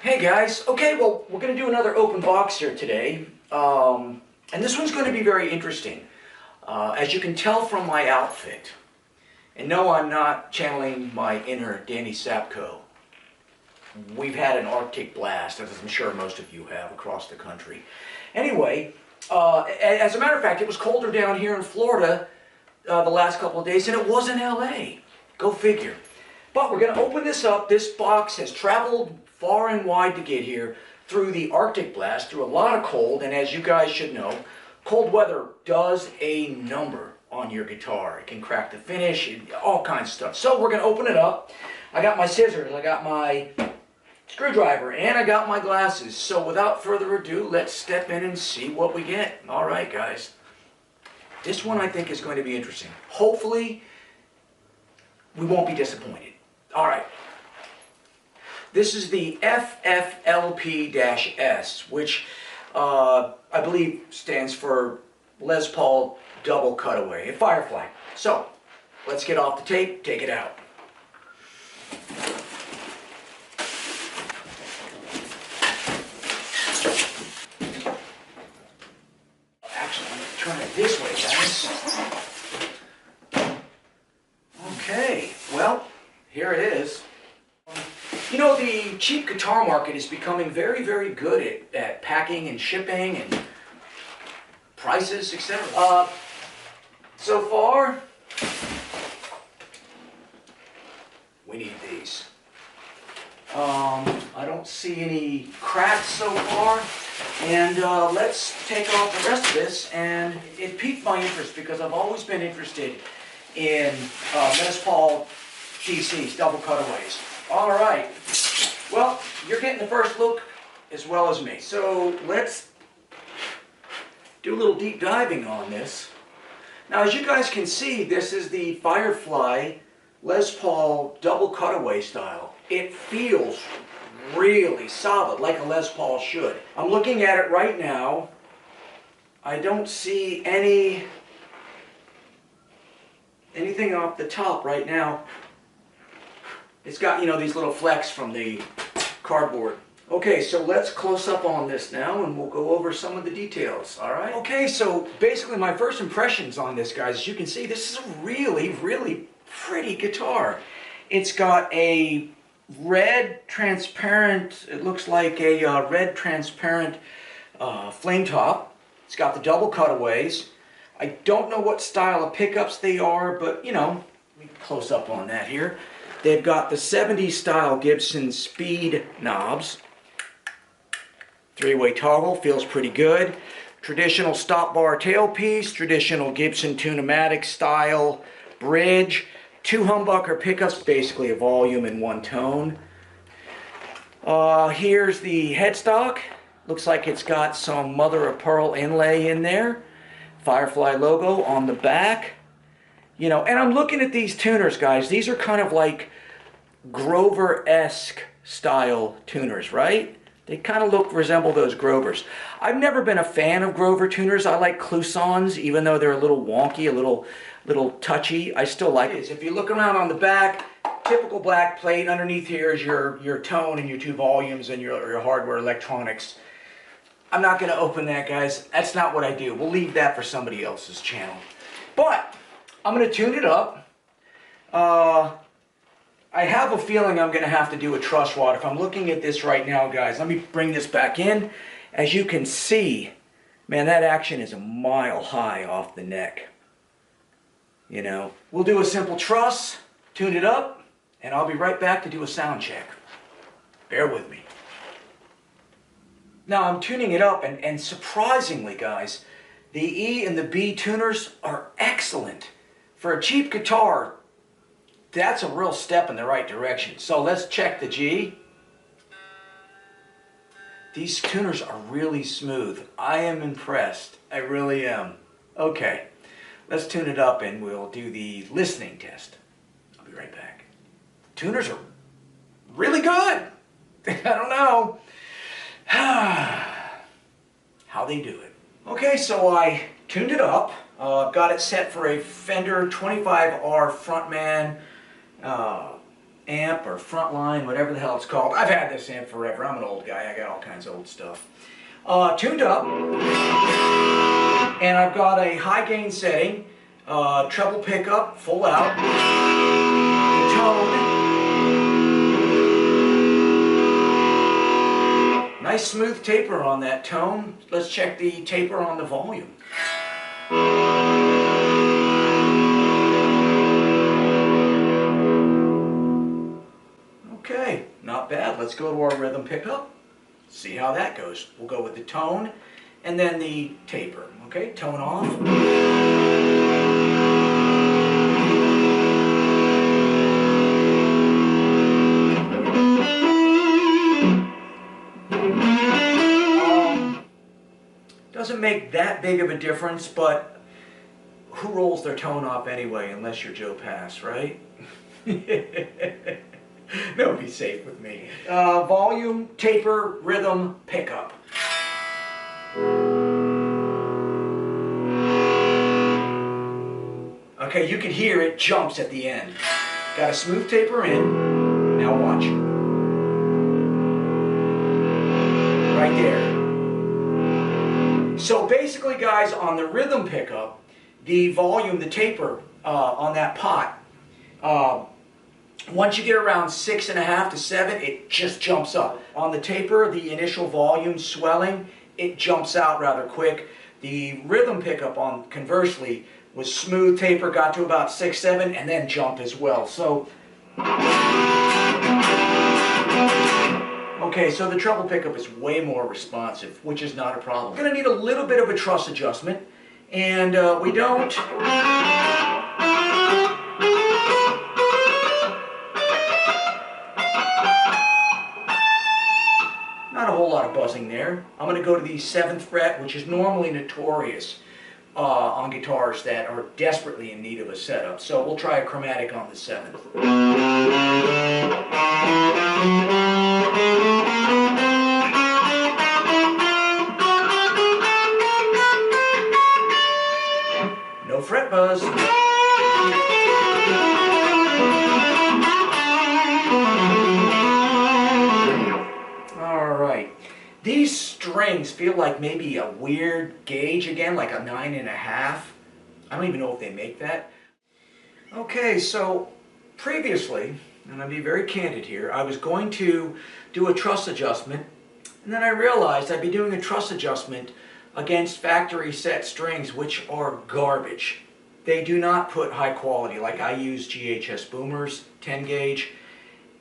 Hey guys, okay, well, we're going to do another open box here today, and this one's going to be very interesting. As you can tell from my outfit, and no, I'm not channeling my inner Danny Sapko. We've had an Arctic blast, as I'm sure most of you have, across the country. Anyway, as a matter of fact, it was colder down here in Florida the last couple of days than it was in LA. Go figure. But we're going to open this up. This box has traveled far and wide to get here through the Arctic blast, through a lot of cold, and as you guys should know, cold weather does a number on your guitar. It can crack the finish, all kinds of stuff. So we're going to open it up. I got my scissors, I got my screwdriver, and I got my glasses. So without further ado, let's step in and see what we get. All right, guys. This one I think is going to be interesting. Hopefully, we won't be disappointed. All right. This is the FFLPS, which I believe stands for Les Paul Double Cutaway, a Firefly. So, let's get off the tape, take it out. Actually, I'm going to turn it this way, guys. Okay, well, here it is. You know, the cheap guitar market is becoming very, very good at packing and shipping and prices, etc. So far, we need these. I don't see any cracks so far, and let's take off the rest of this. And it piqued my interest because I've always been interested in Les Paul DCs, double cutaways. All right, well, you're getting the first look as well as me. So let's do a little deep diving on this. Now, as you guys can see, this is the Firefly Les Paul double cutaway style. It feels really solid, like a Les Paul should. I'm looking at it right now. I don't see anything off the top right now. It's got, you know, these little flecks from the cardboard. Okay, so let's close up on this now and we'll go over some of the details, all right? Okay, so basically my first impressions on this, guys, as you can see, this is a really, really pretty guitar. It's got a red transparent, it looks like a red transparent flame top. It's got the double cutaways. I don't know what style of pickups they are, but, you know, let me close up on that here. They've got the 70s style Gibson speed knobs. Three-way toggle, feels pretty good. Traditional stop bar tailpiece, traditional Gibson Tune-o-matic style bridge. Two humbucker pickups, basically a volume and one tone. Here's the headstock. Looks like it's got some mother of pearl inlay in there. Firefly logo on the back. You know, and I'm looking at these tuners, guys. These are kind of like Grover-esque style tuners, right? They kind of resemble those Grovers. I've never been a fan of Grover tuners. I like Clousons, even though they're a little wonky, a little touchy. I still like it. If you look around on the back, typical black plate. Underneath here is your tone and your two volumes and your hardware electronics. I'm not going to open that, guys. That's not what I do. We'll leave that for somebody else's channel. But I'm going to tune it up. I have a feeling I'm going to have to do a truss rod. If I'm looking at this right now, guys, let me bring this back in. As you can see, man, that action is a mile high off the neck. You know, we'll do a simple truss, tune it up, and I'll be right back to do a sound check. Bear with me. Now, I'm tuning it up, and surprisingly, guys, the E and the B tuners are excellent. For a cheap guitar, that's a real step in the right direction. So let's check the G. These tuners are really smooth. I am impressed. I really am. Okay, let's tune it up and we'll do the listening test. I'll be right back. Tuners are really good. I don't know how they do it. Okay, so I tuned it up. Got it set for a Fender 25R Frontman amp or Frontline, whatever the hell it's called. I've had this amp forever. I'm an old guy. I got all kinds of old stuff. Tuned up, and I've got a high gain setting, treble pickup, full out, tone, nice smooth taper on that tone. Let's check the taper on the volume. Okay, not bad. Let's go to our rhythm pickup. See how that goes. We'll go with the tone and then the taper. Okay, tone off. Doesn't make that big of a difference, but who rolls their tone off anyway, unless you're Joe Pass, right? No, be safe with me. Volume, taper, rhythm, pickup. Okay, you can hear it jumps at the end. Got a smooth taper in. Now watch. Right there. So basically, guys, on the rhythm pickup, the volume, the taper on that pot, once you get around 6.5 to 7, it just jumps up. On the taper, the initial volume swelling, it jumps out rather quick. The rhythm pickup, on conversely, was smooth taper, got to about 6, 7, and then jump as well. So, okay, so the treble pickup is way more responsive, which is not a problem. We're going to need a little bit of a truss adjustment, and we don't. Not a whole lot of buzzing there. I'm going to go to the 7th fret, which is normally notorious on guitars that are desperately in need of a setup. So we'll try a chromatic on the 7th. No fret buzz. These strings feel like maybe a weird gauge again, like a 9.5. I don't even know if they make that. Okay, so previously, and I'll be very candid here, I was going to do a truss adjustment, and then I realized I'd be doing a truss adjustment against factory set strings, which are garbage. They do not put high quality. Like, I use GHS boomers, 10 gauge,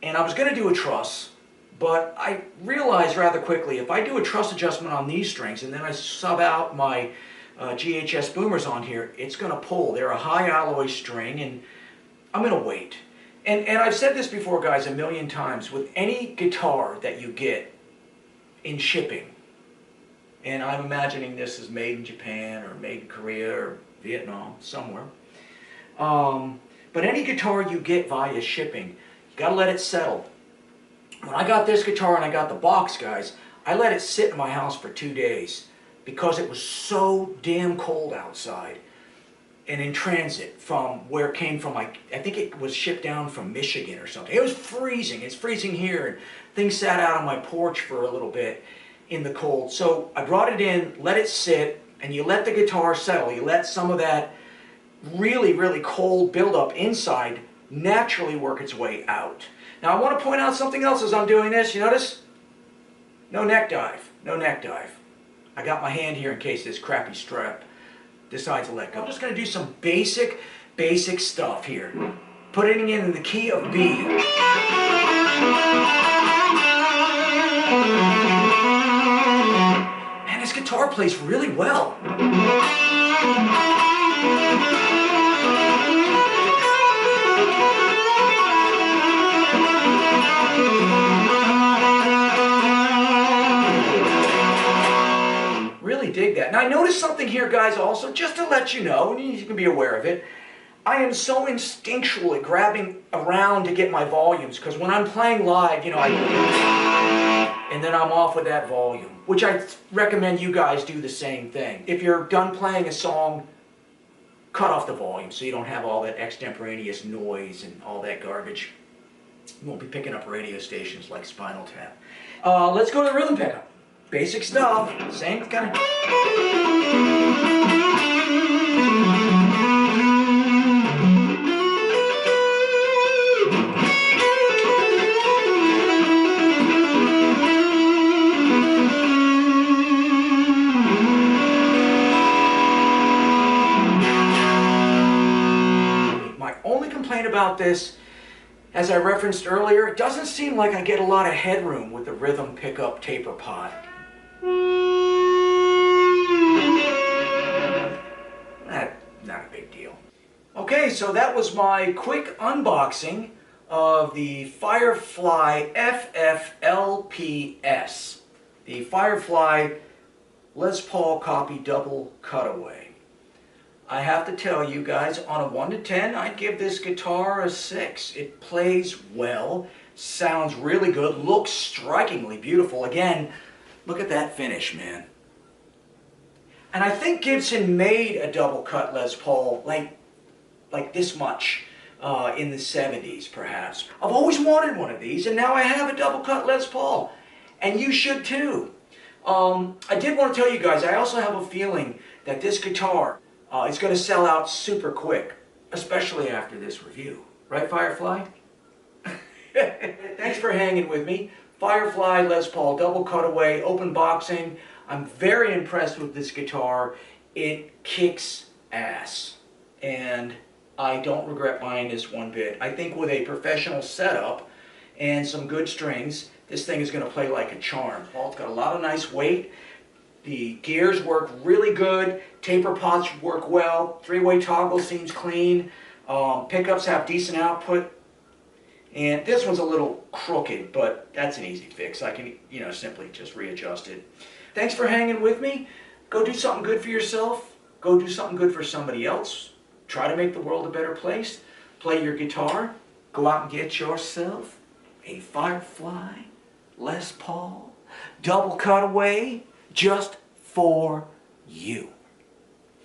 and I was going to do a truss. But I realized rather quickly, if I do a truss adjustment on these strings and then I sub out my GHS boomers on here, it's going to pull. They're a high alloy string, and I'm going to wait. And I've said this before, guys, a million times. With any guitar that you get in shipping, and I'm imagining this is made in Japan or made in Korea or Vietnam, somewhere. But any guitar you get via shipping, you got to let it settle. When I got this guitar and I got the box, guys, I let it sit in my house for 2 days because it was so damn cold outside and in transit from where it came from. I think it was shipped down from Michigan or something. It was freezing. It's freezing here, and things sat out on my porch for a little bit in the cold. So I brought it in, let it sit, and you let the guitar settle. You let some of that really, really cold buildup inside naturally work its way out. Now, I want to point out something else as I'm doing this. You notice? No neck dive. No neck dive. I got my hand here in case this crappy strap decides to let go. I'm just going to do some basic stuff here. Putting it in the key of B. Man, this guitar plays really well. Really dig that. Now I noticed something here, guys, also, just to let you know, and you can be aware of it. I am so instinctual at grabbing around to get my volumes, because when I'm playing live, you know, and then I'm off with that volume, which I recommend you guys do the same thing. If you're done playing a song, cut off the volume so you don't have all that extemporaneous noise and all that garbage. You won't be picking up radio stations like Spinal Tap. Let's go to the rhythm pickup. Basic stuff, same kind of... My only complaint about this, as I referenced earlier, it doesn't seem like I get a lot of headroom with the rhythm pickup taper pot. Not a big deal. Okay, so that was my quick unboxing of the Firefly FFLPS, the Firefly Les Paul Copy Double Cutaway. I have to tell you guys, on a 1 to 10, I'd give this guitar a 6. It plays well, sounds really good, looks strikingly beautiful. Again, look at that finish, man. And I think Gibson made a double cut Les Paul like this much in the 70s, perhaps. I've always wanted one of these, and now I have a double cut Les Paul. And you should too. I did want to tell you guys, I also have a feeling that this guitar is going to sell out super quick, especially after this review. Right, Firefly? Thanks for hanging with me. Firefly Les Paul Double Cutaway, open boxing. I'm very impressed with this guitar. It kicks ass. And I don't regret buying this one bit. I think with a professional setup and some good strings, this thing is going to play like a charm. Well, it's got a lot of nice weight. The gears work really good. Taper pots work well. Three-way toggle seems clean. Pickups have decent output. And this one's a little crooked, but that's an easy fix. I can, simply just readjust it. Thanks for hanging with me. Go do something good for yourself. Go do something good for somebody else. Try to make the world a better place. Play your guitar. Go out and get yourself a Firefly Les Paul Double Cutaway just for you.